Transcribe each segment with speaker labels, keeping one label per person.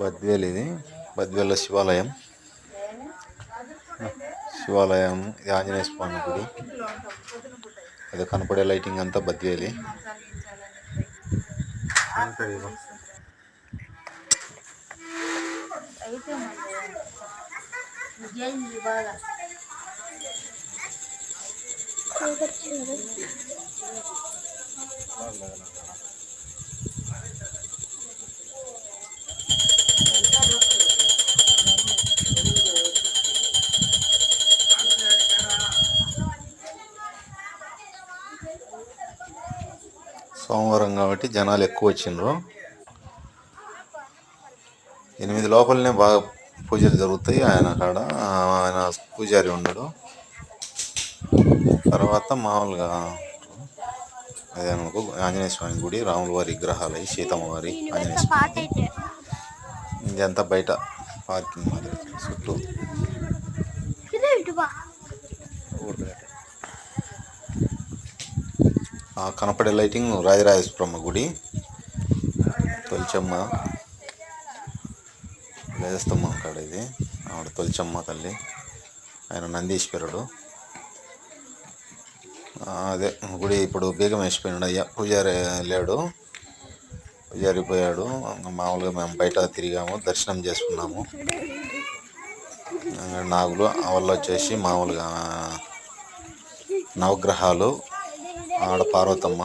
Speaker 1: బద్వేల్ ఇది బద్వేల్లో శివాలయం శివాలయం ఇది ఆంజనేయ స్వామి గుడి. అది కనపడే లైటింగ్ అంతా బద్వేలి. సోమవారం కాబట్టి జనాలు ఎక్కువ వచ్చిండ్రు. 8 లోపలనే బాగా పూజలు జరుగుతాయి. ఆయన కాడ ఆయన పూజారి ఉన్నాడు. తర్వాత మామూలుగా అదే అనుకో ఆంజనేయ స్వామి గుడి, రాముల వారి విగ్రహాలు, సీతమ్మ వారి, ఆంజనేయ స్వామి. ఇదంతా బయట పార్కింగ్ మాదిరి చుట్టూ. కనపడే లైటింగ్ రాజరాజేశ్వరమ్మ గుడి, తొలిచమ్మ వేదస్తమ్మ కాడ ఇది ఆవిడ తొలిచమ్మ తల్లి. ఆయన నందీశ్వరుడు. అదే గుడి ఇప్పుడు బీగం వేసిపోయినాడు. అయ్యా పూజారి లేడు, పూజారి పోయాడు. మామూలుగా మేము బయట తిరిగాము, దర్శనం చేసుకున్నాము. నాగులు అవల్లో వచ్చేసి మామూలుగా నవగ్రహాలు, ఆడ పార్వతమ్మ.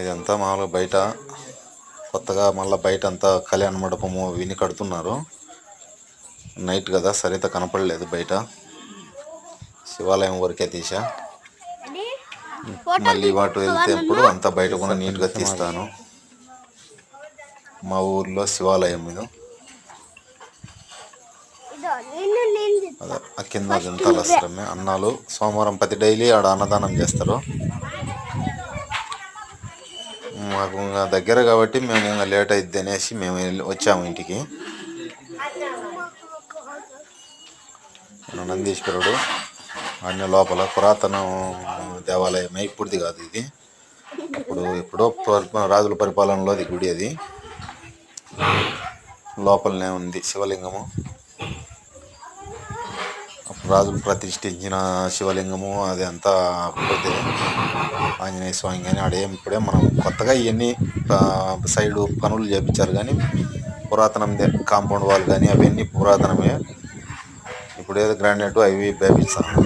Speaker 1: ఇదంతా మామూలుగా బయట కొత్తగా మళ్ళీ బయట అంతా కళ్యాణ మండపము విని కడుతున్నారు. నైట్ కదా సరిత కనపడలేదు బయట. శివాలయం వరకే తీసా. మళ్ళీ వాటి వెళ్తేప్పుడు అంతా బయట కూడా నీట్గా తీస్తాను. మా ఊర్లో శివాలయం ఇది. అదే ఆ కింద జంతాలు వస్తామే అన్నాలు. సోమవారం ప్రతి డైలీ ఆడ అన్నదానం చేస్తారు. మాకు దగ్గర కాబట్టి మేము లేట్ అయిద్ది అనేసి మేము వచ్చాము ఇంటికి. నందీశ్వరుడు అన్ని లోపల పురాతన దేవాలయమే, ఇప్పుడుది కాదు ఇది. ఎప్పుడో రాజుల పరిపాలనలో అది గుడి. అది లోపలనే ఉంది శివలింగము. అప్పుడు రాజులు ప్రతిష్ఠించిన శివలింగము. అది అంతా అప్పుడే ఆంజనేయ స్వామి కానీ ఆడేం ఇప్పుడే మనం కొత్తగా ఇవన్నీ సైడు పనులు చేపించారు. కానీ పురాతనందే కాంపౌండ్ వాల్ కానీ అవన్నీ పురాతనమే. ఇప్పుడు ఏదో గ్రానైట్ అవి వేపించాము.